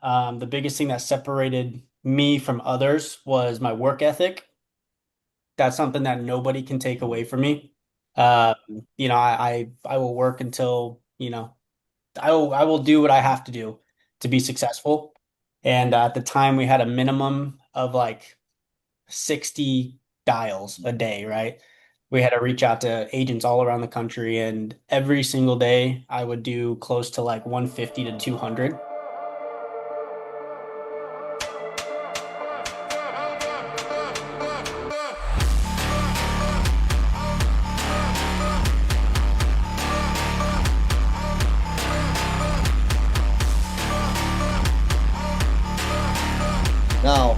The biggest thing that separated me from others was my work ethic. That's something that nobody can take away from me. Um, I will work until, I will do what I have to do to be successful. And at the time, we had a minimum of like 60 dials a day, right? We had to reach out to agents all around the country, and every single day I would do close to like 150 to 200. Now,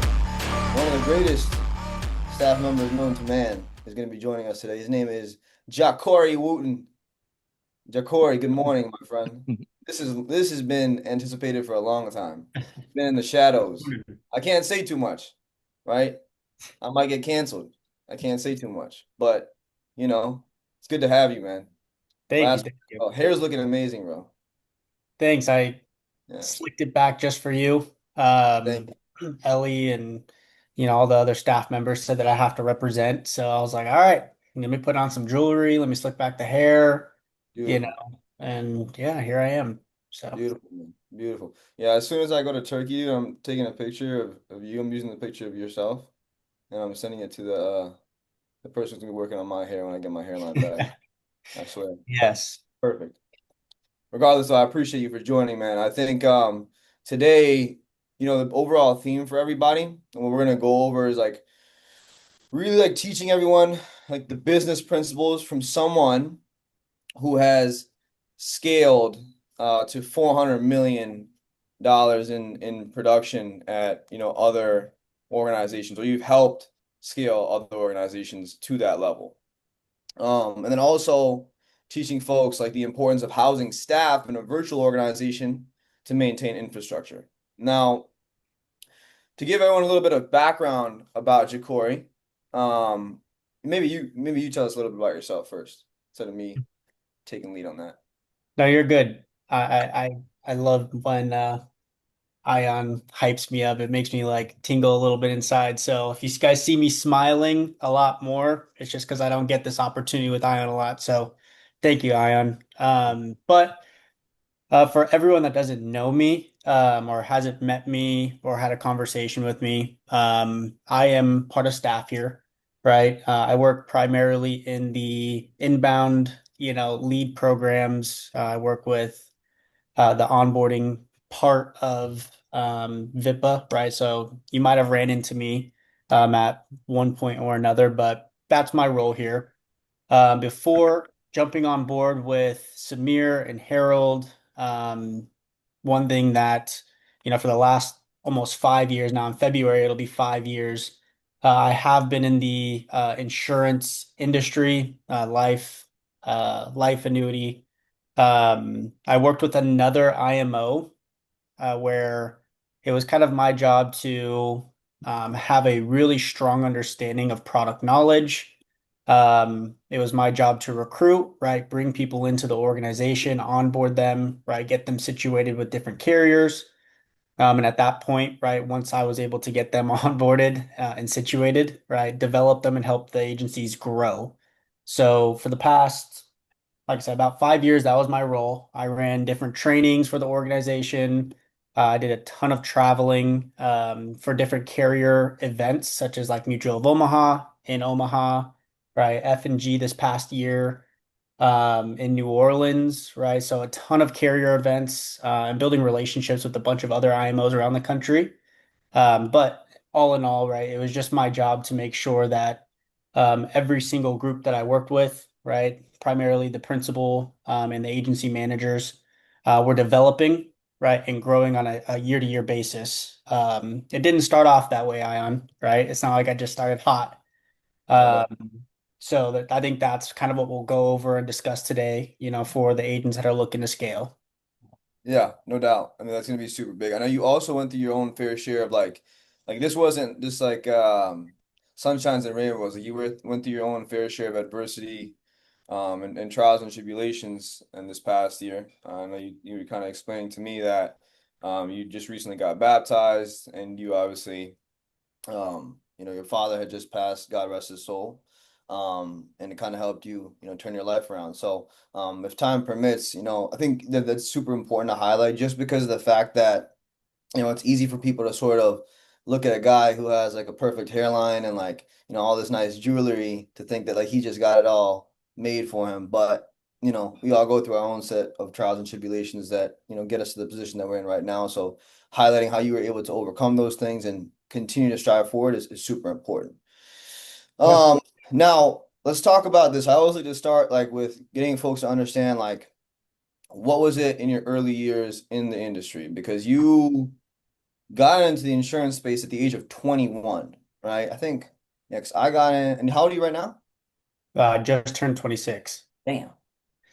one of the greatest staff members known to man is going to be joining us today. His name is Jacori Wooten. Jacori, good morning, my friend. This has been anticipated for a long time. It's been in the shadows. I can't say too much, right? I might get canceled. I can't say too much, but you know, it's good to have you, man. Thank you. Last, Thank you. oh, hair's looking amazing, bro. Thanks. I Yeah, slicked it back just for you. thank you. Ellie and all the other staff members said that I have to represent. So I was like, all right, let me put on some jewelry, let me slick back the hair, Beautiful. and yeah, here I am. So Beautiful, man. Beautiful. Yeah, as soon as I go to Turkey, I'm taking a picture of you. I'm using the picture of yourself, and I'm sending it to the person who's gonna be working on my hair when I get my hairline back. I swear. yes. Perfect. Regardless, though, I appreciate you for joining, man. I think today, the overall theme for everybody and what we're gonna go over is like really like teaching everyone like the business principles from someone who has scaled to $400 million in production at other organizations, or you've helped scale other organizations to that level. And then also teaching folks like the importance of housing staff in a virtual organization to maintain infrastructure. Now, to give everyone a little bit of background about Jacori, um, maybe you tell us a little bit about yourself first, instead of me taking lead on that. No, you're good. I love when Ayaan hypes me up. It makes me like tingle a little bit inside. So if you guys see me smiling a lot more, it's just because I don't get this opportunity with Ayaan a lot. So thank you, Ayaan. But for everyone that doesn't know me, or hasn't met me or had a conversation with me, I am part of staff here, right? I work primarily in the inbound, lead programs. I work with the onboarding part of VIPA, right? So you might have ran into me at one point or another, but that's my role here. Before jumping on board with Samir and Harold, one thing that, for the last almost 5 years now, in February, it'll be 5 years. I have been in the insurance industry, life annuity. I worked with another IMO where it was kind of my job to have a really strong understanding of product knowledge. It was my job to recruit, right? Bring people into the organization, onboard them, right? Get them situated with different carriers. And at that point, right, once I was able to get them onboarded and situated, right, develop them and help the agencies grow. So for the past, like I said, about 5 years, that was my role. I ran different trainings for the organization. I did a ton of traveling for different carrier events, such as like Mutual of Omaha in Omaha, right? F&G this past year in New Orleans, right? So a ton of carrier events and building relationships with a bunch of other IMOs around the country. But all in all, right, it was just my job to make sure that every single group that I worked with, right, primarily the principal and the agency managers, were developing, right, and growing on a year-to-year basis. It didn't start off that way, Ion, right? It's not like I just started hot. I bet. So that I think that's kind of what we'll go over and discuss today, for the agents that are looking to scale. Yeah, no doubt. I mean, that's gonna be super big. I know you also went through your own fair share of like this wasn't just like sunshines and rainbows. Like went through your own fair share of adversity, and trials and tribulations in this past year. I know you were kind of explaining to me that You just recently got baptized, and you obviously, your father had just passed, God rest his soul. And it kind of helped you, turn your life around. So, if time permits, I think that that's super important to highlight just because of the fact that it's easy for people to sort of look at a guy who has like a perfect hairline and like, all this nice jewelry to think that like he just got it all made for him. But, we all go through our own set of trials and tribulations that, get us to the position that we're in right now. So highlighting how you were able to overcome those things and continue to strive forward is super important. Yeah. Um, Now let's talk about this. I always like to start like with getting folks to understand like what was it in your early years in the industry? Because you got into the insurance space at the age of 21, right? I think next I got in, and how old are you right now? Just turned 26. Damn.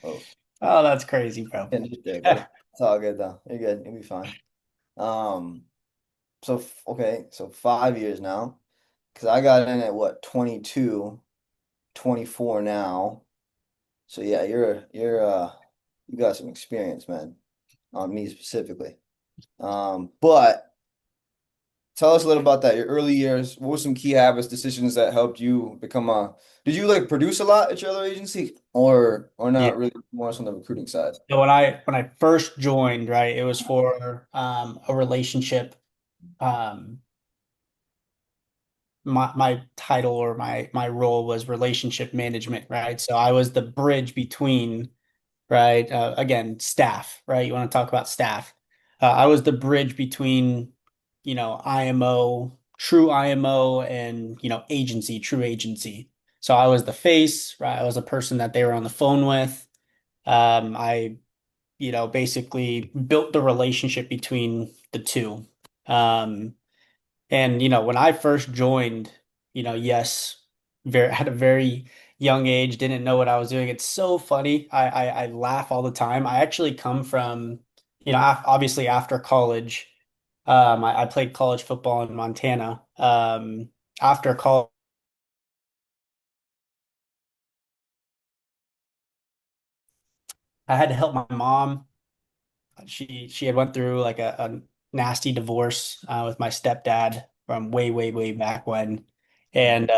Oh, Oh, that's crazy, bro. getting just there, buddy. It's all good though. You're good. You'll be fine. Um, okay, so 5 years now, because I got in at what, 22, 24 now. So yeah, you got some experience, man, on me specifically. But tell us a little about that, your early years. What were some key habits, decisions that helped you become did you like produce a lot at your other agency or Yeah. not really more on the recruiting side? So when I first joined, right, it was for a relationship. Um, my title or my role was relationship management, right? So I was the bridge between, right, again, staff, right? You want to talk about staff. I was the bridge between, IMO, true IMO, and agency, true agency. So I was the face, right? I was the person that they were on the phone with. I basically built the relationship between the two. Um, and when I first joined, yes, at a very young age, didn't know what I was doing. It's so funny. I laugh all the time. I actually come from, obviously after college, I played college football in Montana. After college, I had to help my mom. She had went through like a nasty divorce with my stepdad from way, way, way back when. And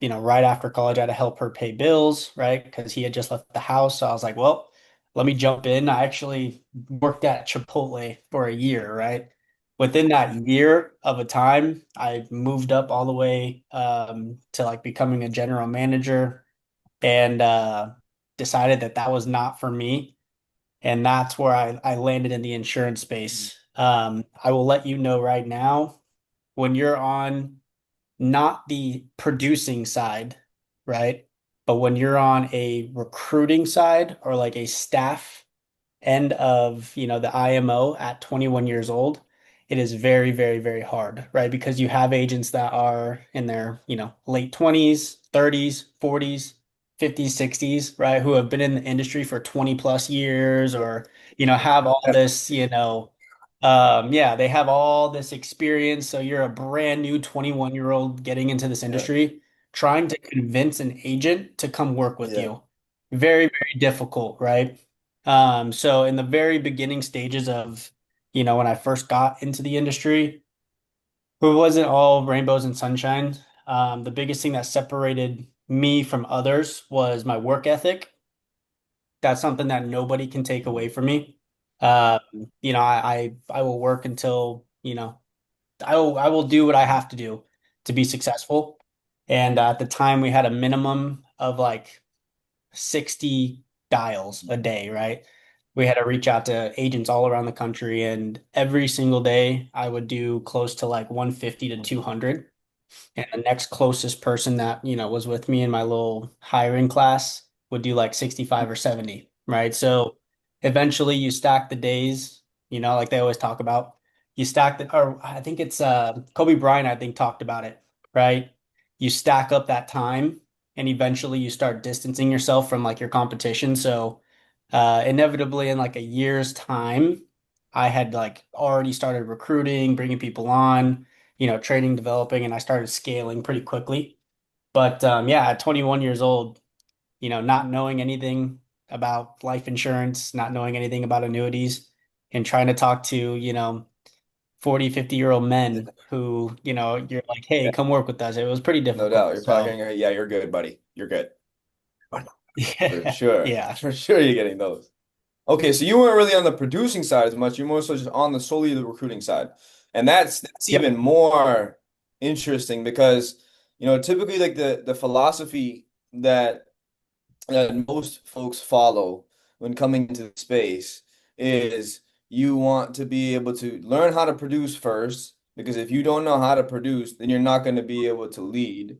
right after college, I had to help her pay bills, right? Because he had just left the house. So I was like, well, let me jump in. I actually worked at Chipotle for a year, right? Within that year of a time, I moved up all the way to like becoming a general manager and decided that that was not for me, and that's where I landed in the insurance space. I will let you know right now, when you're on not the producing side, right? But when you're on a recruiting side or like a staff end of, the IMO at 21 years old, it is very, very, very hard, right? Because you have agents that are in their, late 20s, 30s, 40s, 50s, 60s, right? Who have been in the industry for 20 plus years or, have all this, yeah, they have all this experience. So you're a brand new 21-year-old getting into this Yeah, industry, trying to convince an agent to come work with yeah. you. Very, very difficult, right? So in the very beginning stages of, when I first got into the industry, it wasn't all rainbows and sunshine. The biggest thing that separated me from others was my work ethic. That's something that nobody can take away from me. Um, I will work until, I will do what I have to do to be successful. And at the time, we had a minimum of like 60 dials a day, right? We had to reach out to agents all around the country, and every single day I would do close to like 150 to 200. And the next closest person that, was with me in my little hiring class would do like 65 or 70, right? So eventually you stack the days, like they always talk about. You stack or I think it's Kobe Bryant, I think, talked about it, right? You stack up that time and eventually you start distancing yourself from like your competition. So inevitably in like a year's time, I had like already started recruiting, bringing people on, training, developing, and I started scaling pretty quickly. But yeah, at 21 years old, not knowing anything about life insurance, not knowing anything about annuities, and trying to talk to, 40, 50-year-old men who, you're like, hey, Yeah, come work with us. It was pretty no difficult. doubt. You're probably So, getting, yeah, you're good, buddy. You're good. For yeah, sure. yeah, For sure you're getting those. Okay, so you weren't really on the producing side as much. You're more so just on the solely the recruiting side. And that's even yep, more interesting because, typically like the philosophy that most folks follow when coming into the space is you want to be able to learn how to produce first, because if you don't know how to produce, then you're not going to be able to lead.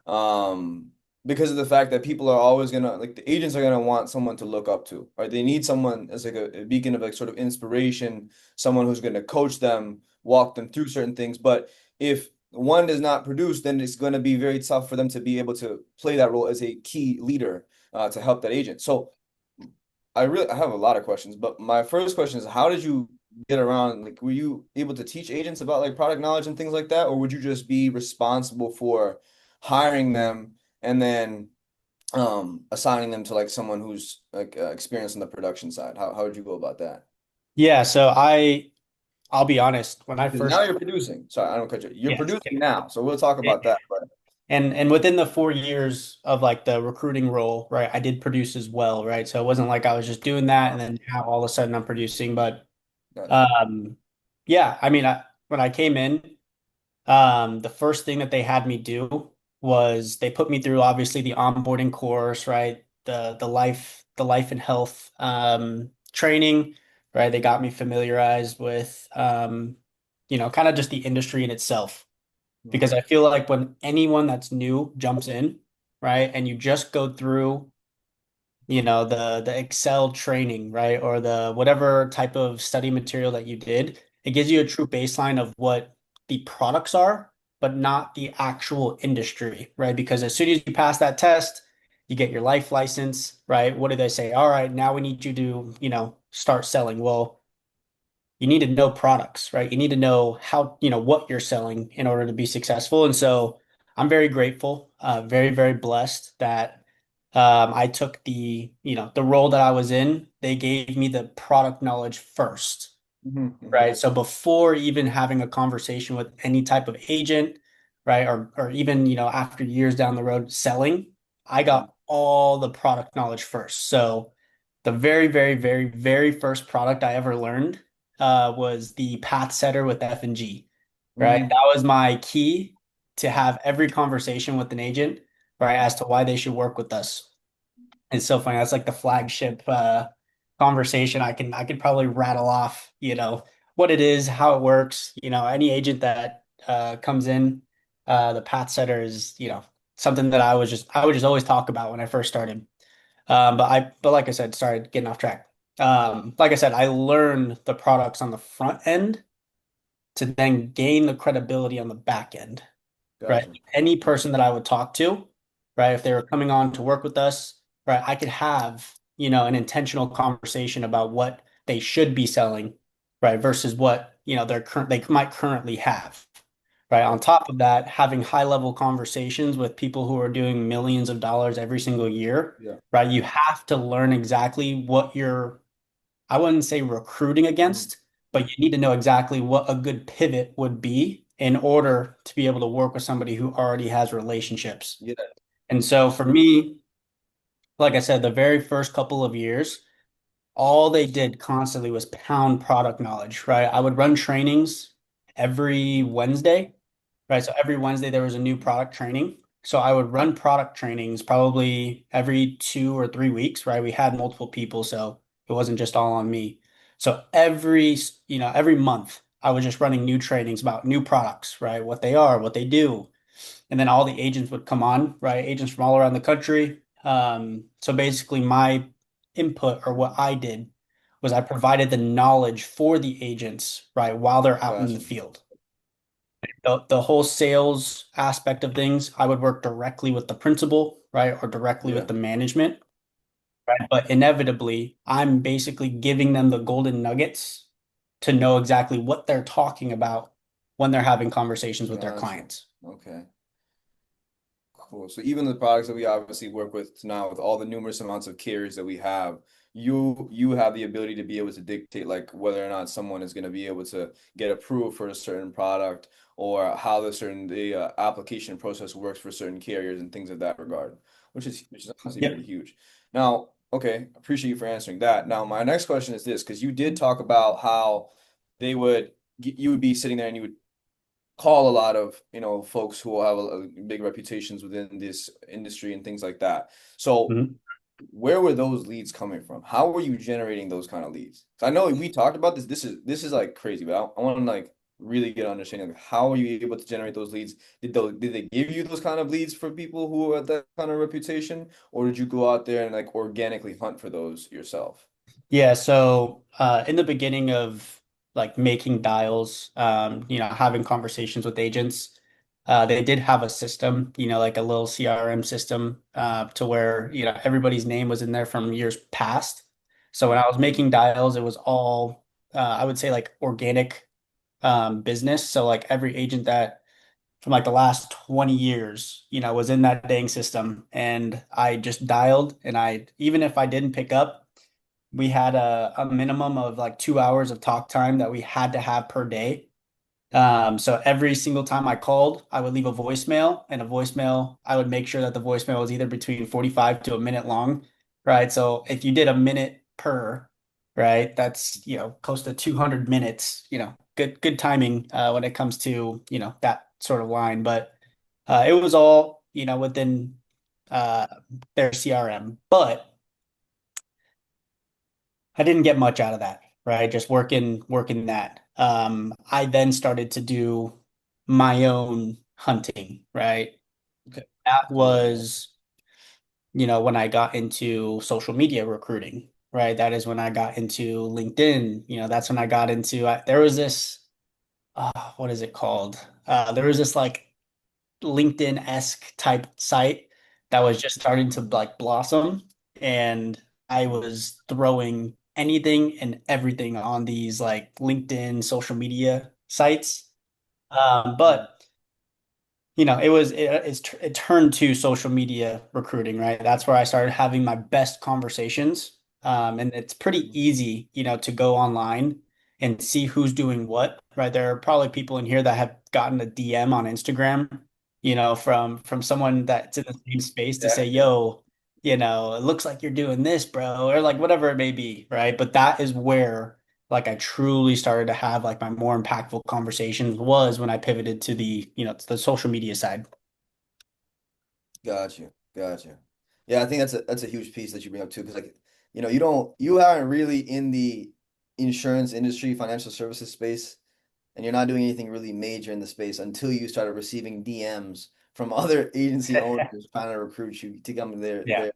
Um, because of the fact that people are always gonna like the agents are gonna want someone to look up to, right? They need someone as like a beacon of like sort of inspiration, someone who's gonna coach them, walk them through certain things. But if one does not produce, then it's going to be very tough for them to be able to play that role as a key leader to help that agent. So I have a lot of questions, but my first question is how did you get around? Like, were you able to teach agents about like product knowledge and things like that, or would you just be responsible for hiring them and then assigning them to like someone who's like experienced in the production side? How would you go about that? yeah. So I'll be honest. When I Because now first, you're producing. Sorry, I don't cut you. You're yeah, producing now, so we'll talk about that. But and within the 4 years of like the recruiting role, right, I did produce as well, right? So it wasn't like I was just doing that and then now all of a sudden I'm producing. But gotcha. um, yeah, I mean, when I came in, the first thing that they had me do was they put me through obviously the onboarding course, right? The life and health training, right? They got me familiarized with kind of just the industry in itself. Because Mhm. I feel like when anyone that's new jumps in, right, and you just go through, the Excel training, right, or the whatever type of study material that you did, it gives you a true baseline of what the products are, but not the actual industry, right? Because as soon as you pass that test, you get your life license, right? What do they say? All right, now we need you to, start selling. Well, you need to know products, right? You need to know how, what you're selling in order to be successful. And so I'm very grateful, very, very blessed that I took the role that I was in. They gave me the product knowledge first, Mhm, mhm. right? So before even having a conversation with any type of agent, right? Or even, after years down the road selling, I Mhm. got all the product knowledge first. So the very, very, very, very first product I ever learned was the path setter with F&G, right? Mhm. That was my key to have every conversation with an agent, right, as to why they should work with us. It's so funny. That's like the flagship conversation. I could probably rattle off, what it is, how it works. Any agent that comes in, the path setter is, something that I would just always talk about when I first started. But like I said, sorry, getting off track. Like I said, I learned the products on the front end to then gain the credibility on the back end, right? Gotcha. Any person that I would talk to, right, if they were coming on to work with us, right, I could have, an intentional conversation about what they should be selling, right, versus what, they might currently have. Right. On top of that, having high level conversations with people who are doing millions of dollars every single year, Yeah. right? You have to learn exactly what you're, I wouldn't say recruiting Mhm. against, but you need to know exactly what a good pivot would be in order to be able to work with somebody who already has relationships. Yeah. And so for me, like I said, the very first couple of years, all they did constantly was pound product knowledge, right? I would run trainings every Wednesday, right? So every Wednesday there was a new product training. So I would run product trainings probably every 2 or 3 weeks, right? We had multiple people, so it wasn't just all on me. So every month I was just running new trainings about new products, right? What they are, what they do, and then all the agents would come on, right? Agents from all around the country. So basically, my input or what I did was I provided the knowledge for the agents, right, while they're out in the Gotcha. field. The whole sales aspect of things, I would work directly with the principal, right, or directly with Yeah. the management, right? But inevitably, I'm basically giving them the golden nuggets to know exactly what they're talking about when they're having conversations with their Gotcha. clients. Okay. Cool. So even the products that we obviously work with now, with all the numerous amounts of carriers that we have, you have the ability to be able to dictate like whether or not someone is going to be able to get approved for a certain product or how the application process works for certain carriers and things of that regard, which is honestly pretty Yep. huge. Now, okay, appreciate you for answering that. Now, my next question is this, because you did talk about how you would be sitting there and you would call a lot of, folks who have big reputations within this industry and things like that. So Mhm. where were those leads coming from? How were you generating those kind of leads? So I know we talked about this. This is like crazy, but I want to like really get an understanding of how are you able to generate those leads? Did they give you those kind of leads for people who are that kind of reputation, or did you go out there and like organically hunt for those yourself? Yeah, so in the beginning of like making dials, having conversations with agents, they did have a system, like a little CRM system, to where, everybody's name was in there from years past. So when I was making dials, it was all, I would say like organic business. So like every agent that from like the last 20 years, was in that dang system, and I just dialed, and even if I didn't pick up, we had a minimum of like 2 hours of talk time that we had to have per day. So every single time I called, I would leave a voicemail, and a voicemail, I would make sure that the voicemail was either between 45 to a minute long, right? So if you did a minute per, right, that's, close to 200 minutes, good timing when it comes to, that sort of line. But it was all, within uh, their CRM. But I didn't get much out of that, right? Just working that. I then started to do my own hunting, right? Okay. That Yeah, yeah. was, when I got into social media recruiting, right? That is when I got into LinkedIn. That's when I got into, there was this, what is it called? There was this like LinkedIn-esque type site that was just starting to like blossom. And I was throwing anything and everything on these like LinkedIn social media sites. But it turned to social media recruiting, right? That's where I started having my best conversations. And it's pretty easy, to go online and see who's doing what, right? There are probably people in here that have gotten a DM on Instagram, from someone that's in the same space to say, Yeah. yo, it looks like you're doing this, bro, or like whatever it may be, right? But that is where like I truly started to have like my more impactful conversations was when I pivoted to to the social media side. Got you. Got you. Yeah, I think that's a huge piece that you bring up too, because like, you aren't really in the insurance industry, financial services space, and you're not doing anything really major in the space until you started receiving DMs from other agency owners trying to recruit you to come to their Yeah. their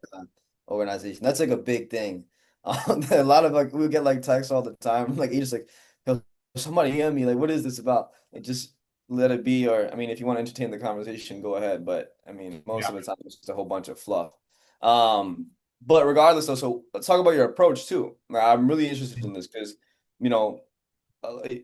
organization. That's like a big thing. A lot of like we get like texts all the time, like agents like, "Yo, somebody DM me, like, what is this about?" Like, just let it be, or I mean, if you want to entertain the conversation, go ahead. But I mean, most Yeah. of the time it's just a whole bunch of fluff. Um, but regardless, though, so let's talk about your approach too. Like, I'm really interested in this because you know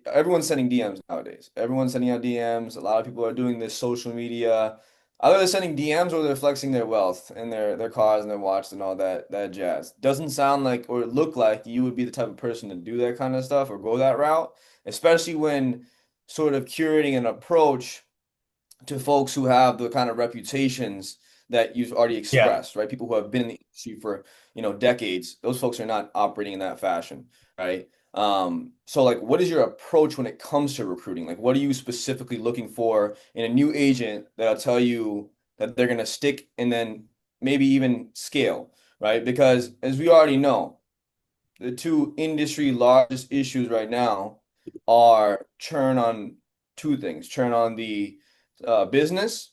everyone's sending DMs nowadays. Everyone's sending out DMs. A lot of people are doing this social media. Either they're sending DMs or they're flexing their wealth and their cars and their watches and all that jazz. Doesn't sound like or look like you would be the type of person to do that kind of stuff or go that route, especially when sort of curating an approach to folks who have the kind of reputations that you've already Yeah. expressed, right? People who have been in the industry for, decades. Those folks are not operating in that fashion, right? So like what is your approach when it comes to recruiting? Like what are you specifically looking for in a new agent that'll tell you that they're gonna stick and then maybe even scale, right? Because as we already know, the two industry largest issues right now are churn on two things, churn on the business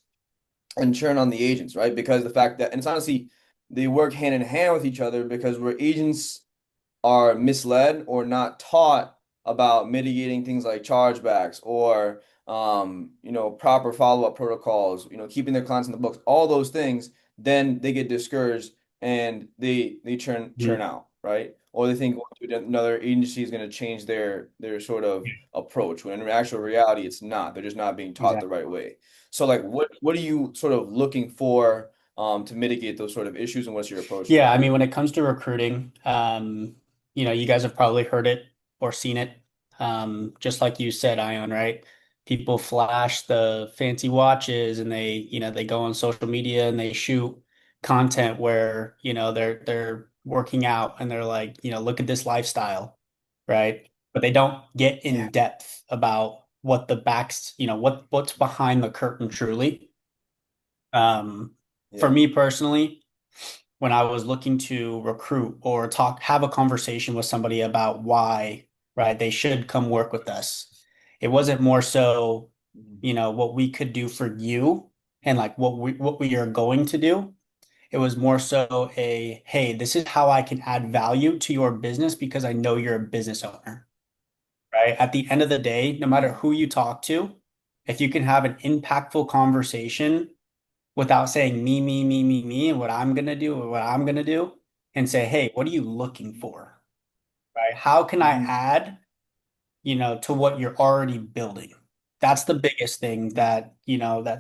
and churn on the agents, right? Because the fact that, and it's honestly, they work hand in hand with each other because where agents are misled or not taught about mitigating things like chargebacks or proper follow-up protocols, keeping their clients in the books, all those things, then they get discouraged and they churn Mhm. out, right? Or they think going to another agency is going to change their sort of approach when in actual reality it's not. They're just not being taught the Exactly. right way. So like what are you sort of looking for to mitigate those sort of issues, and what's your approach to Yeah, I that? mean, when it comes to recruiting, you guys have probably heard it or seen it. Just like you said, Ion, right? People flash the fancy watches and they go on social media and they shoot content where, they're working out and they're like, look at this lifestyle, right? But they don't get Yeah. in depth about what the backs, what's behind the curtain truly. Um, for Yeah. me personally, when I was looking to recruit or have a conversation with somebody about why, right, they should come work with us. It wasn't more so, Mhm. what we could do for you and like what we are going to do. It was more so hey, this is how I can add value to your business because I know you're a business owner, right? At the end of the day, no matter who you talk to, if you can have an impactful conversation without saying me, and what I'm gonna do or what I'm gonna do, and say, hey, what are you looking for? Right? How can I Mhm. add, to what you're already building? That's the biggest thing that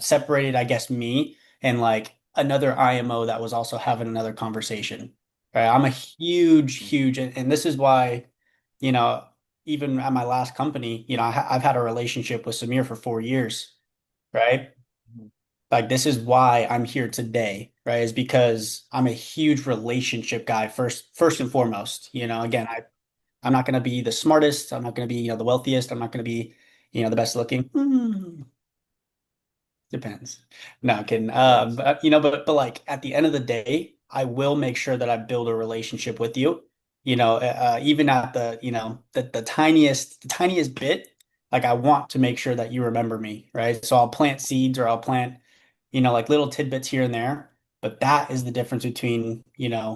separated, I guess, me and like another IMO that was also having another conversation. Right? I'm a huge, Mhm. huge, and this is why, you know, even at my last company, I've had a relationship with Samir for 4 years, right? Mhm. Like this is why I'm here today, right? Is because I'm a huge relationship guy first and foremost. Again, I'm not going to be the smartest. I'm not going to be, the wealthiest. I'm not going to be, the best looking. Depends. No, I'm kidding. Yes. But like at the end of the day, I will make sure that I build a relationship with you. Even at the tiniest bit, like I want to make sure that you remember me, right? So I'll plant seeds or I'll plant, like little tidbits here and there. But that is the difference between,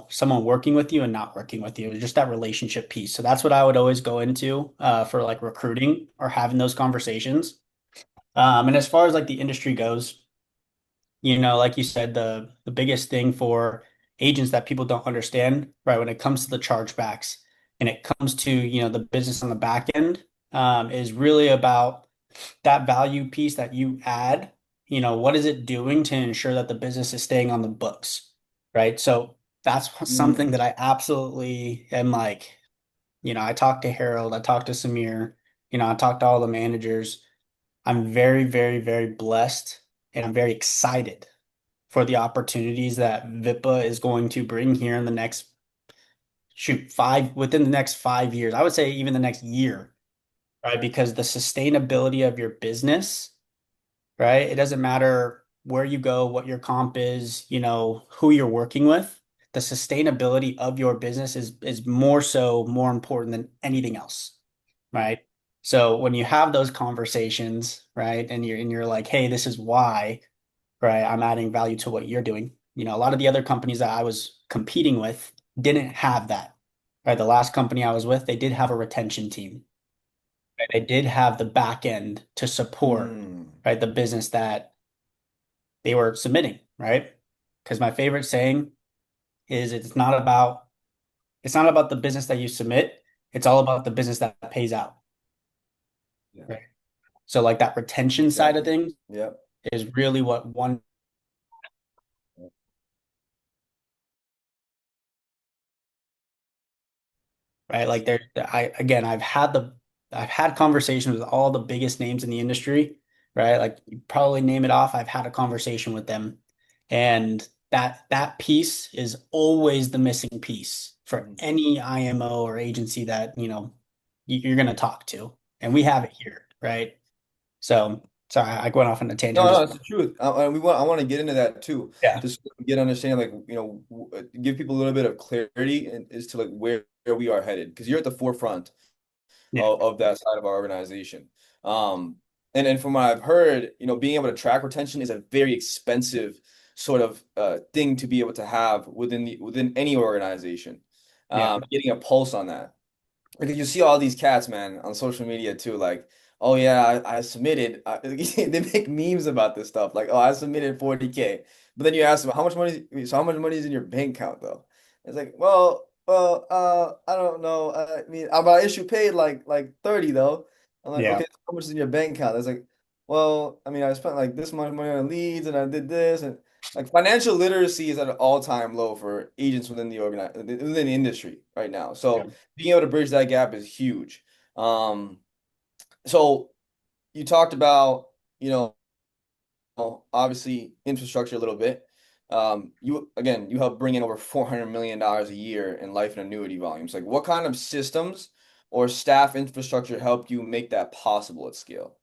someone working with you and not working with you. It's just that relationship piece. So that's what I would always go into for like recruiting or having those conversations. And as far as like the industry goes, like you said, the biggest thing for agents that people don't understand, right, when it comes to the chargebacks and it comes to, the business on the back end, is really about that value piece that you add. What is it doing to ensure that the business is staying on the books, right? So that's something Mm. that I absolutely am like, I talked to Harold, I talked to Samir, I talked to all the managers. I'm very, very, very blessed and I'm very excited for the opportunities that VIPA is going to bring here in the next, within the next 5 years. I would say even the next year, right? Because the sustainability of your business, right? It doesn't matter where you go, what your comp is, who you're working with. The sustainability of your business is more important than anything else, right? So when you have those conversations, right, and you're like, hey, this is why, right? I'm adding value to what you're doing. A lot of the other companies that I was competing with didn't have that. Right? The last company I was with, they did have a retention team. Right? They did have the back end to support, Mm. right, the business that they were submitting, right? Because my favorite saying is it's not about the business that you submit, it's all about the business that pays out. Yeah. Right? So like that retention side of Exactly. things Yep. is really what one. Right? Like I've had conversations with all the biggest names in the industry, right? Like you probably name it off. I've had a conversation with them, and that piece is always the missing piece for Mhm. any IMO or agency that you're going to talk to, and we have it here, right? So sorry, I went off on a tangent. I'm No, no, just it's the truth. And I want to get into that too, yeah, just so we get understanding, like, give people a little bit of clarity and as to like where we are headed, because you're at the forefront yeah, of that side of our organization. Um, and from what I've heard, being able to track retention is a very expensive sort of thing to be able to have within any organization. yeah, Getting a pulse on that. Because you see all these cats, man, on social media too, like, oh yeah, I submitted. They make memes about this stuff, like, oh, I submitted 40K. But then you ask them, how much money is in your bank account though? It's like, I don't know. I mean, I issue paid like 30 though. I'm like, yeah, okay, how much is in your bank account? It's like, well, I mean, I spent like this much money on leads and I did this, and Like financial literacy is at an all-time low for agents within the industry right now. Yeah. So being able to bridge that gap is huge. Um, so you talked about, you know, obviously infrastructure a little bit. You help bring in over $400 million a year in life and annuity volumes. Like what kind of systems or staff infrastructure helped you make that possible at scale?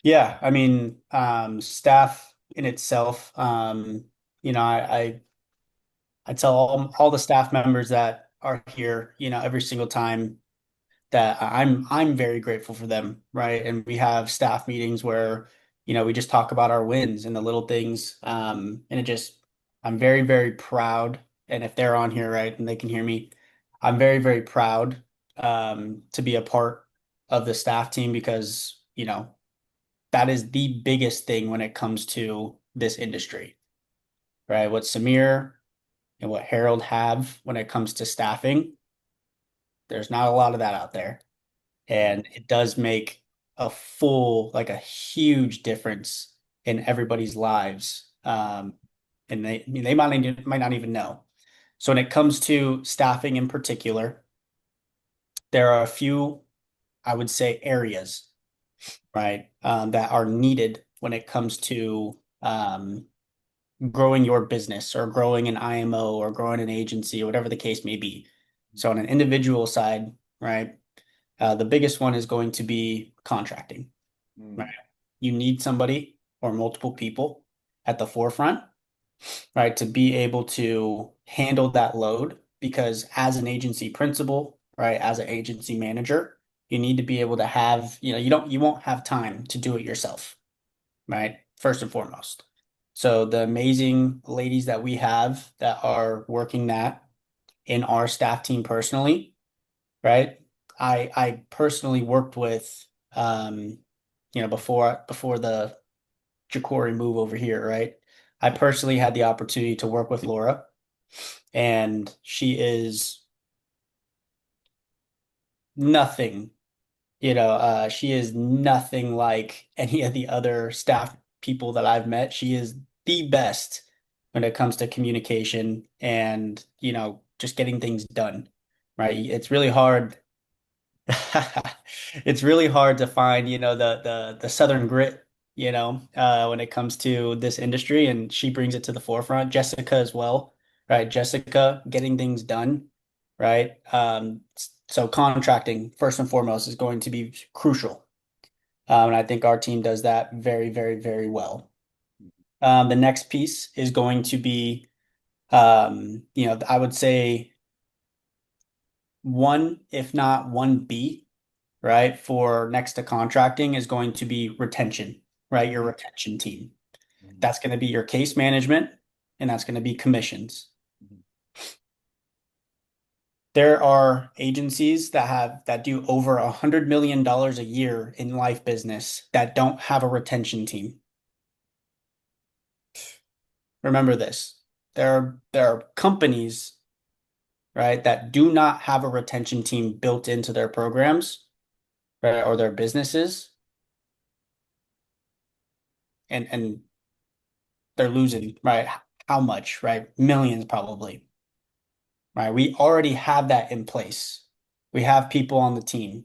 Yeah, I mean, staff in itself, I tell all the staff members that are here, every single time that I'm very grateful for them, right? And we have staff meetings where, we just talk about our wins and the little things. And I'm very, very proud. And if they're on here, right, and they can hear me, I'm very, very proud to be a part of the staff team because, that is the biggest thing when it comes to this industry, right? What Samir and what Harold have when it comes to staffing, there's not a lot of that out there. And it does make like a huge difference in everybody's lives. And they might not even know. So when it comes to staffing in particular, there are a few, I would say, areas, right, that are needed when it comes to growing your business or growing an IMO or growing an agency or whatever the case may be. So on an individual side, right, the biggest one is going to be contracting, right? Mm, You need somebody or multiple people at the forefront, right, to be able to handle that load because as an agency principal, right, as an agency manager, you need to be able to have, you won't have time to do it yourself, right? First and foremost. So the amazing ladies that we have that are working that in our staff team personally, right? I personally worked with before the Jacori move over here, right? I personally had the opportunity to work with Laura, and she is nothing, she is nothing like any of the other staff people that I've met. She is the best when it comes to communication and, just getting things done, right? It's really hard. It's really hard to find, the Southern grit, when it comes to this industry, and she brings it to the forefront. Jessica as well, right? Jessica getting things done, right? So contracting first and foremost is going to be crucial, and I think our team does that very, very, very well. The next piece is going to be, I would say one, if not one B, right, for next to contracting is going to be retention, right? Your retention team. mhm, That's going to be your case management, and that's going to be commissions. mhm. There are agencies that do over $100 million a year in life business that don't have a retention team. Remember this. There are companies, right, that do not have a retention team built into their programs, right, or their businesses, and they're losing, right? How much, right? Millions probably, right? We already have that in place. We have people on the team,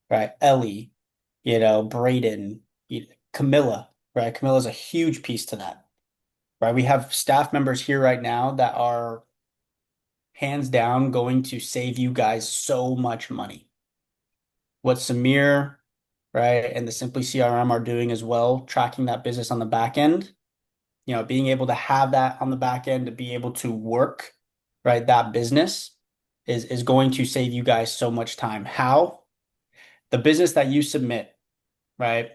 right? Ellie, Braden, Camilla, right? Camilla's a huge piece to that, right? We have staff members here right now that are hands down going to save you guys so much money. What Samir, right, and the Simply CRM are doing as well, tracking that business on the back end, being able to have that on the back end to be able to work, right, that business is going to save you guys so much time. How? The business that you submit, right?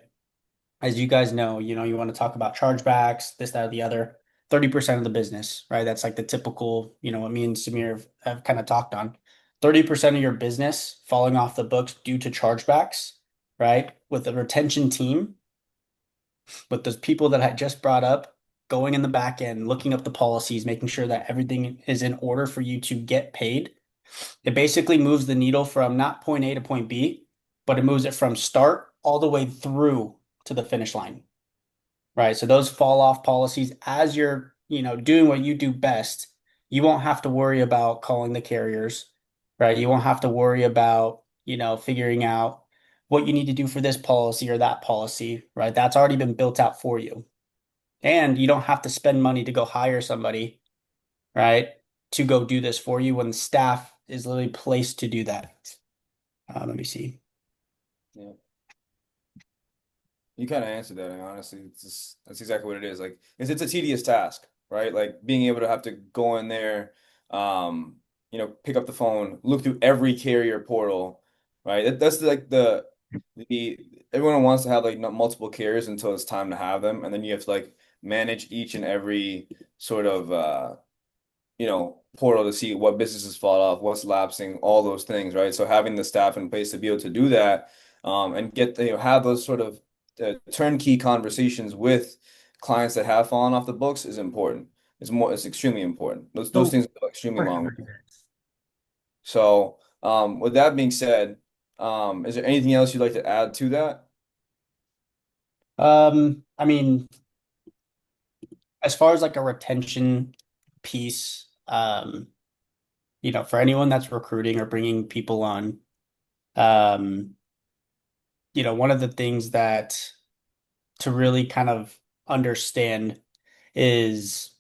As you guys know, you want to talk about chargebacks, this, that, or the other. 30% of the business, right? That's like the typical, what me and Samir have kind of talked on. 30% of your business falling off the books due to chargebacks, right? With a retention team, with those people that I just brought up, going in the back end, looking up the policies, making sure that everything is in order for you to get paid. It basically moves the needle from not point A to point B, but it moves it from start all the way through to the finish line, right? So those fall off policies as you're doing what you do best, you won't have to worry about calling the carriers, right? You won't have to worry about, figuring out what you need to do for this policy or that policy, right? That's already been built out for you. And you don't have to spend money to go hire somebody, right, to go do this for you when the staff is literally placed to do that. Let me see. Yeah. You kind of answered that, and honestly, that's exactly what it is. Like, it's a tedious task, right? Like being able to have to go in there, um, pick up the phone, look through every carrier portal, right? That's like the everyone wants to have like multiple carriers until it's time to have them, and then you have to like manage each and every sort of portal to see what businesses fall off, what's lapsing, all those things, right? So having the staff in place to be able to do that, and get have those sort of turnkey conversations with clients that have fallen off the books is important. It's extremely important. Those Oh, things go extremely for long. sure. So, with that being said, is there anything else you'd like to add to that? I mean, as far as like a retention piece, for anyone that's recruiting or bringing people on, um, one of the things that to really kind of understand is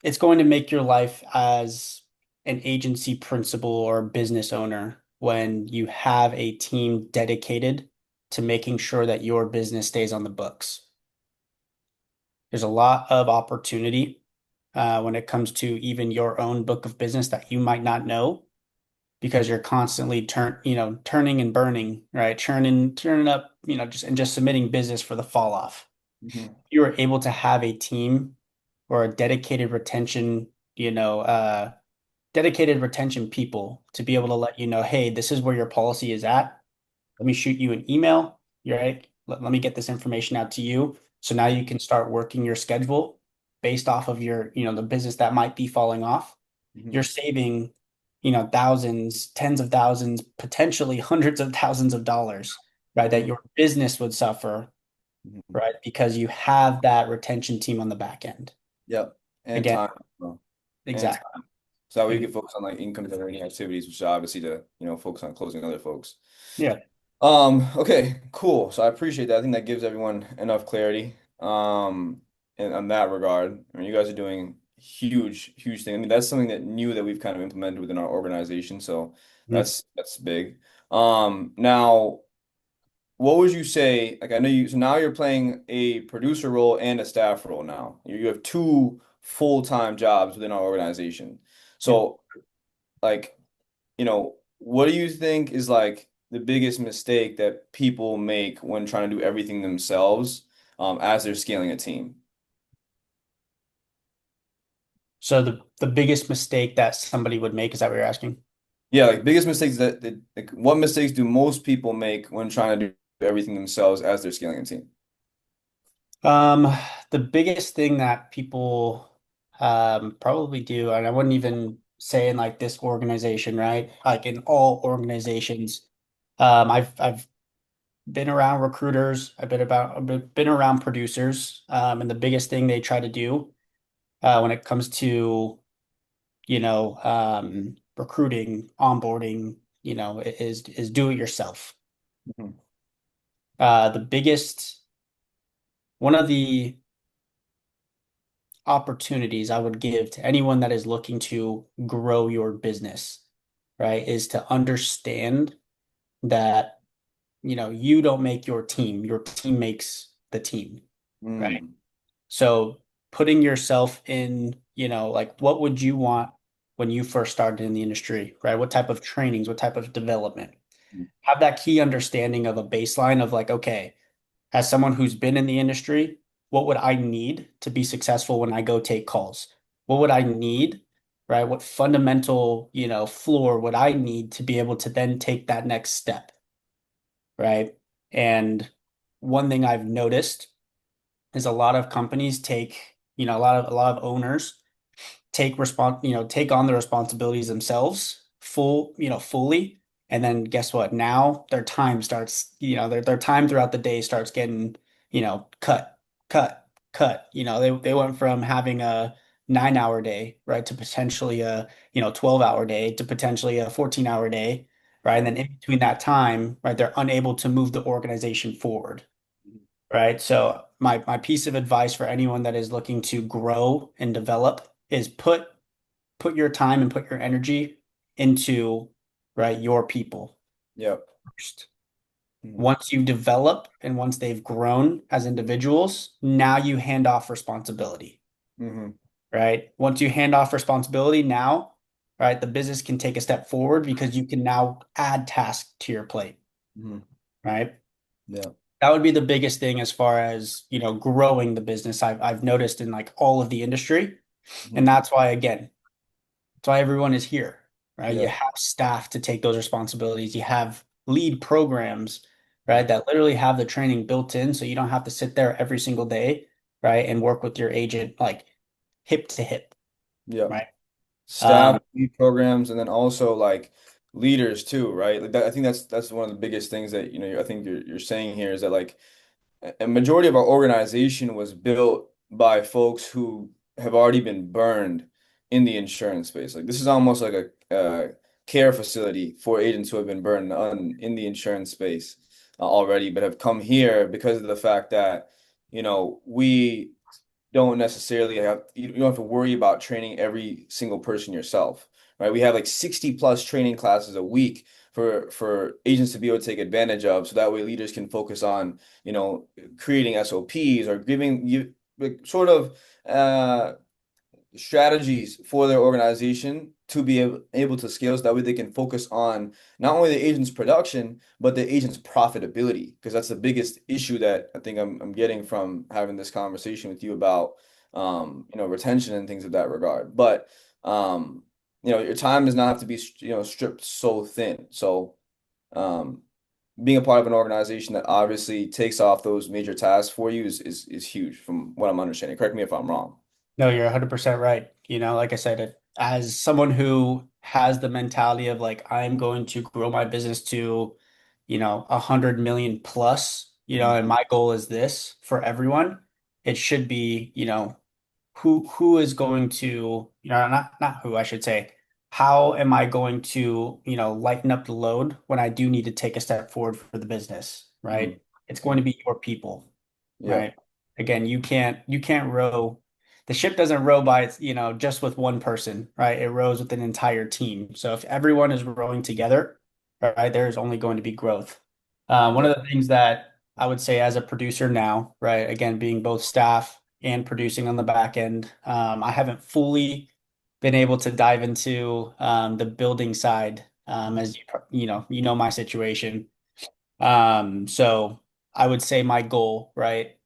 it's going to make your life as an agency principal or business owner when you have a team dedicated to making sure that your business stays on the books. There's a lot of opportunity when it comes to even your own book of business that you might not know because you're constantly turning and burning, right? Turning up, just submitting business for the fall off. Hmm. You are able to have a team or a dedicated retention, dedicated retention people to be able to let you know, hey, this is where your policy is at. Let me shoot you an email. You're right. Let me get this information out to you. So now you can start working your schedule based off of the business that might be falling off. You're Hmm. saving, thousands, tens of thousands, potentially hundreds of thousands of dollars, right? That Hmm. your business would suffer, Hmm. right? Because you have that retention team on the back end. Yep. And Again, time. Well, and exactly. so that way you can focus on like income generating activities, which is obviously to, focus on closing other folks. Yeah. Okay, cool. So I appreciate that. I think that gives everyone enough clarity. In on that regard. I mean, you guys are doing huge, huge thing. I mean, that's something that new that we've kind of implemented within our organization. So Mhm. that's big. Now, what would you say? Like, I know you, so now you're playing a producer role and a staff role now. You have two full-time jobs within our organization. Yep. So, like, what do you think is like the biggest mistake that people make when trying to do everything themselves, as they're scaling a team? So the biggest mistake that somebody would make, is that what you're asking? Yeah, like biggest mistakes that like, what mistakes do most people make when trying to do everything themselves as they're scaling a team? Um, the biggest thing that people probably do, and I wouldn't even say in like this organization, right? Like in all organizations, I've been around recruiters, I've been around producers, and the biggest thing they try to do when it comes to recruiting, onboarding, is do it yourself. Mhm. The biggest one of the opportunities I would give to anyone that is looking to grow your business, right, is to understand that, you don't make your team makes the team, right? Mm. So putting yourself in, like what would you want when you first started in the industry, right? What type of trainings, what type of development? Have that key understanding of a baseline of like, okay, as someone who's been in the industry, what would I need to be successful when I go take calls? What would I need, right? What fundamental, floor would I need to be able to then take that next step, right? And one thing I've noticed is a lot of companies take, a lot of owners take on the responsibilities themselves fully. And then guess what? Now their time starts, their time throughout the day starts getting, cut, cut. cut. They went from having a 9 hour day, right, to potentially a, 12-hour day to potentially a 14-hour day, right? And then in between that time, right, they're unable to move the organization forward, right? So my piece of advice for anyone that is looking to grow and develop is put your time and put your energy into, right, your people Yep. first. Mhm. Once you develop and once they've grown as individuals, now you hand off responsibility, Mhm. right? Once you hand off responsibility, now, right, the business can take a step forward because you can now add tasks to your plate, Mhm. right? Yeah. That would be the biggest thing as far as, growing the business I've noticed in like all of the industry. And Mhm. that's why, again, that's why everyone is here, right? You Yep. have staff to take those responsibilities. You have lead programs, right, Mhm. that literally have the training built in, so you don't have to sit there every single day, right, and work with your agent like hip to hip, Yep. right? Staff, Um, lead programs, and then also like leaders too, right? Like that, I think that's one of the biggest things that I think you're saying here is that like a majority of our organization was built by folks who have already been burned in the insurance space. Like this is almost like a care facility for agents who have been burned in the insurance space already, but have come here because of the fact that, we don't necessarily have you don't have to worry about training every single person yourself, right? We have like 60 plus training classes a week for agents to be able to take advantage of, so that way leaders can focus on, creating SOPs or giving you like, sort of strategies for their organization to be able to scale so that way they can focus on not only the agent's production but the agent's profitability, because that's the biggest issue that I think I'm getting from having this conversation with you about retention and things of that regard. But your time does not have to be stripped so thin. So um being a part of an organization that obviously takes off those major tasks for you is huge from what I'm understanding. Correct me if I'm wrong. no, you're 100% right. Like I said, as someone who has the mentality of like, I'm going to grow my business to, 100 million plus, and my goal is this for everyone, it should be, who is going to, not who I should say, how am I going to, lighten up the load when I do need to take a step forward for the business, Mhm. right? It's going to be your people, Yeah. right? Again, you can't row. The ship doesn't row by its, just with one person, right? It rows with an entire team. So if everyone is rowing together, right, there's only going to be growth. One Yeah. of the things that I would say as a producer now, right, again, being both staff and producing on the back end, I haven't fully been able to dive into the building side, as you know my situation. So I would say my goal, right?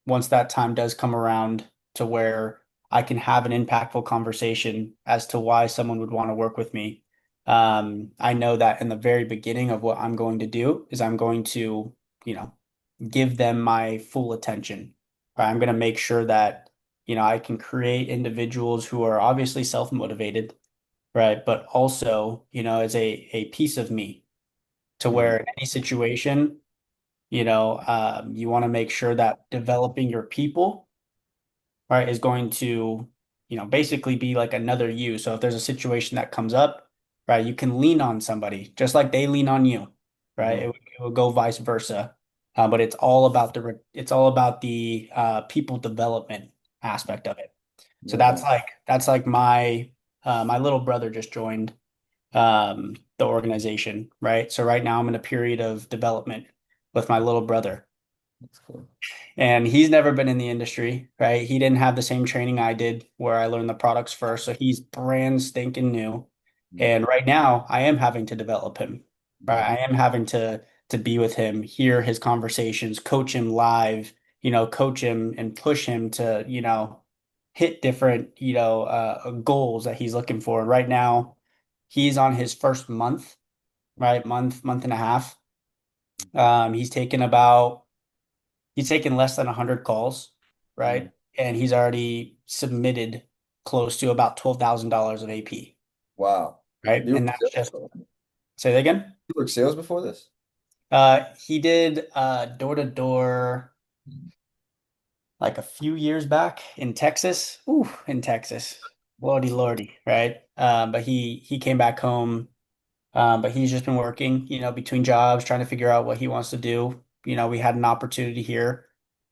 Once that time does come around to where I can have an impactful conversation as to why someone would want to work with me. I know that in the very beginning of what I'm going to do is I'm going to, you know, give them my full attention. Right? I'm going to make sure that, I can create individuals who are obviously self-motivated, right? But also, as a piece of me to Mhm. where in any situation, you want to make sure that developing your people, right, is going to, basically be like another you. So if there's a situation that comes up, right, you can lean on somebody just like they lean on you, right? Mhm. It would go vice versa. But it's all about the people development aspect of it. So Yeah. that's like my little brother just joined the organization, right? So right now I'm in a period of development with my little brother. That's cool. And he's never been in the industry, right? He didn't have the same training I did where I learned the products first. So he's brand stinking new. Mhm. And right now I am having to develop him, right? Mhm. I am having to be with him, hear his conversations, coach him live, coach him and push him to, hit different, goals that he's looking for. Right now, he's on his first month, right? Month and a half. He's taken about He's taken less than 100 calls, Mhm. right? And he's already submitted close to about $12,000 of AP, Wow. right? You were And that's sales just, before? say that again. You were sales before this? He did door to door. like a few years back in Texas. Ooh, in Texas. Lordy, lordy, right? But he came back home. But he's just been working, between jobs, trying to figure out what he wants to do. We had an opportunity here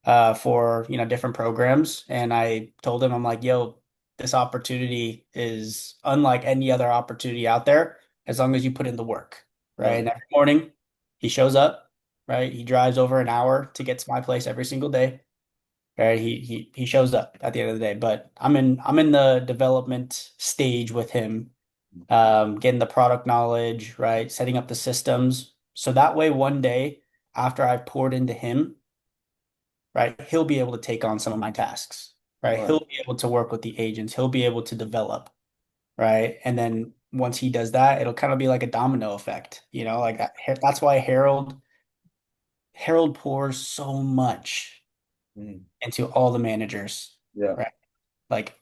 for, different programs. And I told him, I'm like, yo, this opportunity is unlike any other opportunity out there as long as you put in the work, right? Right. And every morning he shows up, right? He drives over an hour to get to my place every single day. Right. He shows up at the end of the day. But I'm in the development stage with him, getting the product knowledge, right? Setting up the systems. So that way, one day after I've poured into him, right, he'll be able to take on some of my tasks, right? He'll Right. be able to work with the agents. He'll be able to develop, right? And then once he does that, it'll kind of be like a domino effect, like that. That's why Harold pours so much Mhm. into all the managers, Yeah. right? Like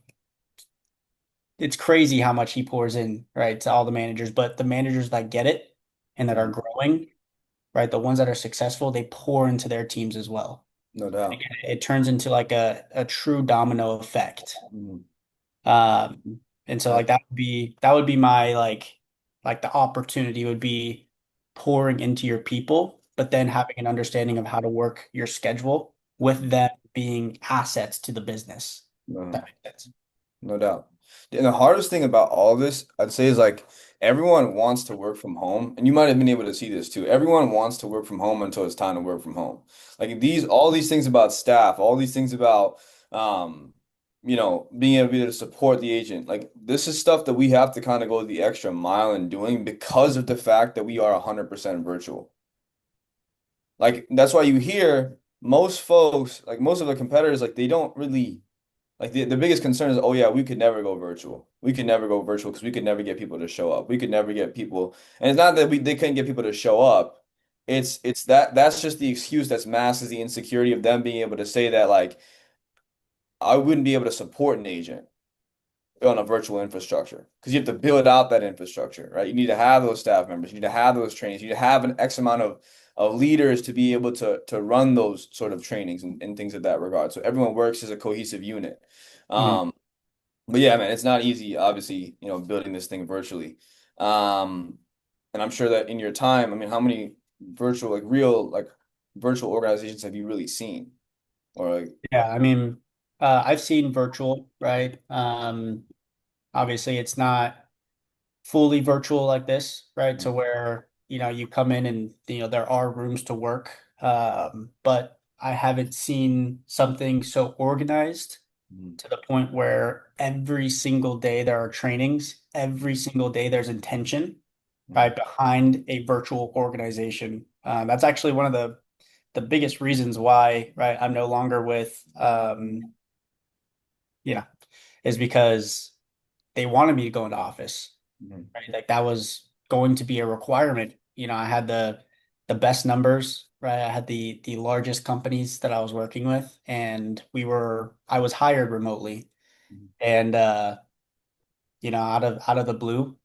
it's crazy how much he pours in, right, to all the managers, but the managers that get it and that are Mhm. growing, right? The ones that are successful, they pour into their teams as well. No doubt. It turns into like a true domino effect. Mhm. And so I, like that would be my like the opportunity would be pouring into your people, but then having an understanding of how to work your schedule with them being assets to the business. no. That makes sense. No doubt. And the hardest thing about all of this, I'd say, is like everyone wants to work from home, and you might have been able to see this too. Everyone wants to work from home until it's time to work from home. Like all these things about staff, all these things about, um, being able to be able to support the agent. Like this is stuff that we have to kind of go the extra mile in doing because of the fact that we are 100% virtual. Like that's why you hear most folks, like most of the competitors, like they don't really. Like the biggest concern is, oh yeah, we could never go virtual. We could never go virtual because we could never get people to show up. We could never get people, and it's not that they couldn't get people to show up. It's that's just the excuse that's masks the insecurity of them being able to say that like I wouldn't be able to support an agent on a virtual infrastructure because you have to build out that infrastructure, right? You need to have those staff members, you need to have those trainings, you need to have an X amount of leaders to be able to run those sort of trainings and things of that regard. So everyone works as a cohesive unit. Mhm. Um, but yeah, man, it's not easy, obviously, building this thing virtually. Um, and I'm sure that in your time, I mean, how many virtual, like real, like virtual organizations have you really seen? Or like, Yeah, I mean, I've seen virtual, right? Obviously, it's not fully virtual like this, right? To where, you come in and, there are rooms to work. But I haven't seen something so organized Mhm. to the point where every single day there are trainings, every single day there's intention, right, Mhm. behind a virtual organization. That's actually one of the biggest reasons why, right, I'm no longer with, yeah, is because they wanted me to go into office, Mhm. right? Like that was going to be a requirement. I had the best numbers, right? I had the largest companies that I was working with, and I was hired remotely. Mhm. And out of the blue,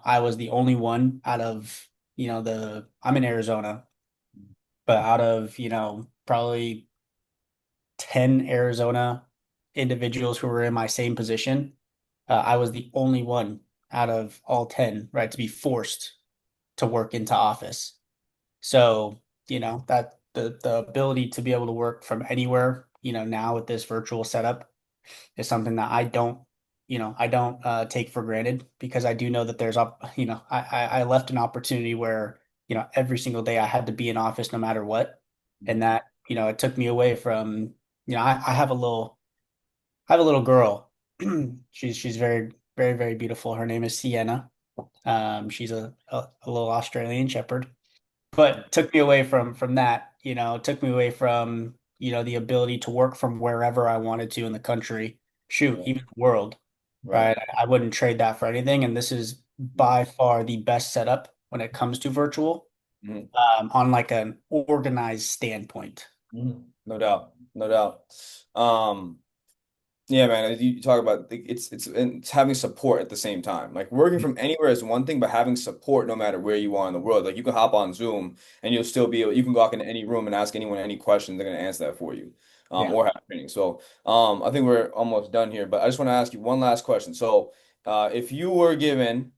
I was the only one out of, I'm in Arizona, but out of, probably 10 Arizona individuals who were in my same position, I was the only one out of all 10, right, to be forced to work into office. So, that the ability to be able to work from anywhere, now with this virtual setup is something that I don't take for granted because I do know that I left an opportunity where, every single day I had to be in office no matter what. And that, it took me away from, I have a little girl. She's very, very, very beautiful. Her name is Sienna. She's a little Australian Shepherd, but took me away from that. Took me away from the ability to work from wherever I wanted to in the country. Shoot, Right. even the world, Right. right? I wouldn't trade that for anything. And this is by far the best setup when it comes to virtual, Mhm. on like an organized standpoint. Mhm. No doubt. No doubt. Um, Yeah, man. You talk about it's having support at the same time. Like working from anywhere is one thing, but having support no matter where you are in the world. Like you can hop on Zoom and you'll still be able. You can walk into any room and ask anyone any question. They're gonna answer that for you, Yeah. or have training. So, I think we're almost done here. But I just want to ask you one last question. So, if you were given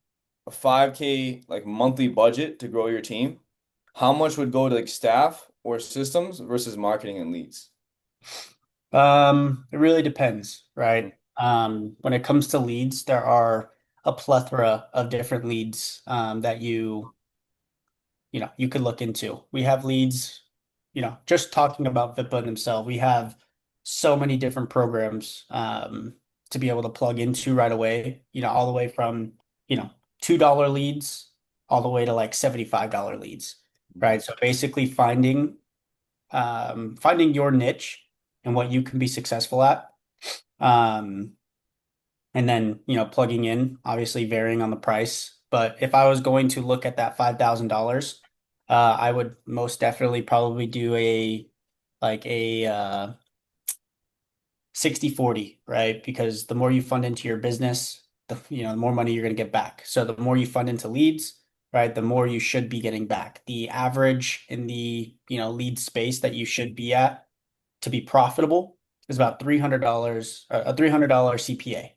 a 5K like monthly budget to grow your team, how much would go to like staff or systems versus marketing and leads? It really depends, right? When it comes to leads, there are a plethora of different leads that you could look into. We have leads, just talking about Vippa themselves, we have so many different programs to be able to plug into right away, all the way from, you know, $2 leads all the way to like $75 leads, Mhm. right? So basically finding your niche and what you can be successful at. Um, and then, plugging in, obviously varying on the price. But if I was going to look at that $5,000, I would most definitely probably do a 60/40, right? Because the more you fund into your business, the more money you're going to get back. So the more you fund into leads, right, the more you should be getting back. The average in the, lead space that you should be at to be profitable is about $300, a $300 CPA,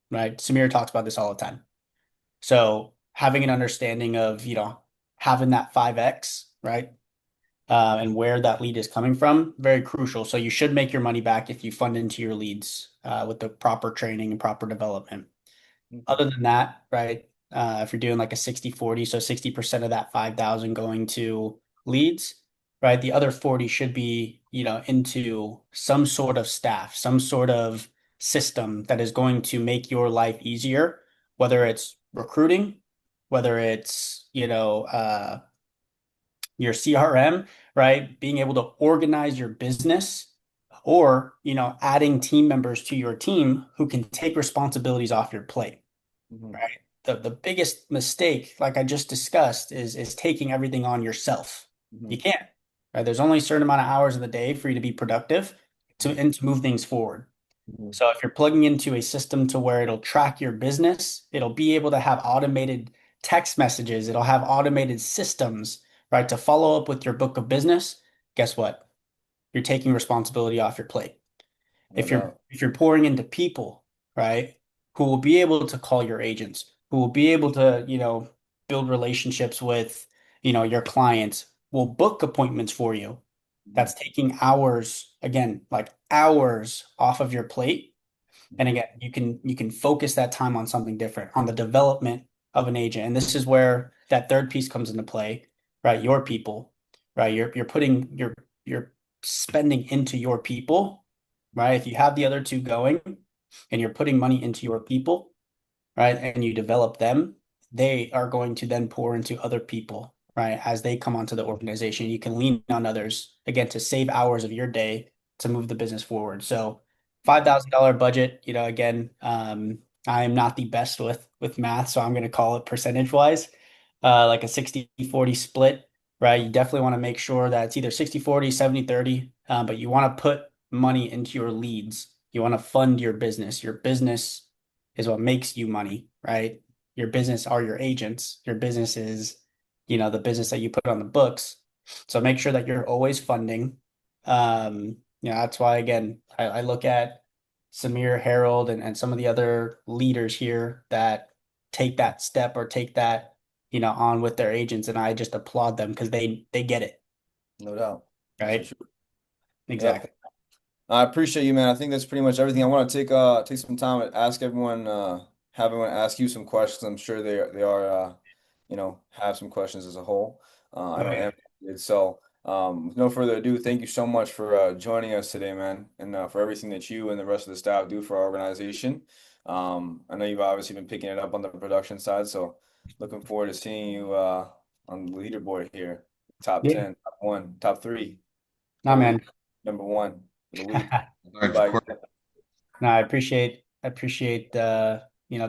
right? Samir talks about this all the time. So having an understanding of, having that 5X, right? And where that lead is coming from, very crucial. So you should make your money back if you fund into your leads with the proper training and proper development. Mhm. Other than that, right, if you're doing like a 60/40, so 60% of that 5,000 going to leads, right? The other 40 should be, into some sort of staff, some sort of system that is going to make your life easier, whether it's recruiting, whether it's, your CRM, right? Being able to organize your business or, adding team members to your team who can take responsibilities off your plate, Mhm. right? The biggest mistake, like I just discussed, is taking everything on yourself. You Mhm. can't, right? There's only a certain amount of hours in the day for you to be productive and to move things forward. Mhm. So if you're plugging into a system to where it'll track your business, it'll be able to have automated text messages, it'll have automated systems, right, to follow up with your book of business. Guess what? You're taking responsibility off your plate. No If you're doubt. if you're pouring into people, right, who will be able to call your agents, who will be able to, build relationships with, your clients, will book appointments for you. Mhm. That's taking hours, again, like hours off of your plate. And Mhm. again, you can focus that time on something different, on the development of an agent. And this is where that third piece comes into play, right? Your people, right? You're spending into your people, right? If you have the other two going and you're putting money into your people, right? And you develop them, they are going to then pour into other people, right? As they come onto the organization, you can lean on others again to save hours of your day to move the business forward. So Mhm. $5,000 budget, again, I am not the best with math, so I'm going to call it percentage wise, like a 60/40 split, right? You definitely want to make sure that it's either 60/40, 70/30, but you want to put money into your leads. You want to fund your business. Your business is what makes you money, right? Your business are your agents. Your business is, the business that you put on the books. So make sure that you're always funding. That's why again, I look at Samir, Harold, and some of the other leaders here that take that step or take that, on with their agents, and I just applaud them because they get it, No doubt. That's for right? sure. Yep. Exactly. I appreciate you, man. I think that's pretty much everything. I want to take some time and ask everyone, have everyone ask you some questions. I'm sure they are have some questions as a whole. I Oh know yeah. Em did. So, with no further ado, thank you so much for joining us today, man, and for everything that you and the rest of the staff do for our organization. I know you've obviously been picking it up on the production side, so looking forward to seeing you on the leaderboard here. Top Yeah. 10, top one, top three, Nah, or lead man. number one for the week. All Lead right, by Jacori. example. No, I appreciate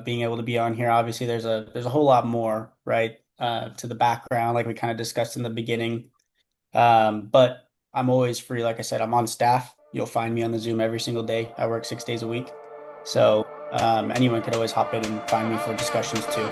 being able to be on here. Obviously, there's a whole lot more, right? To the background, like we kind of discussed in the beginning. But I'm always free. Like I said, I'm on staff. You'll find me on the Zoom every single day. I work 6 days a week. So anyone could always hop in and find me for discussions too.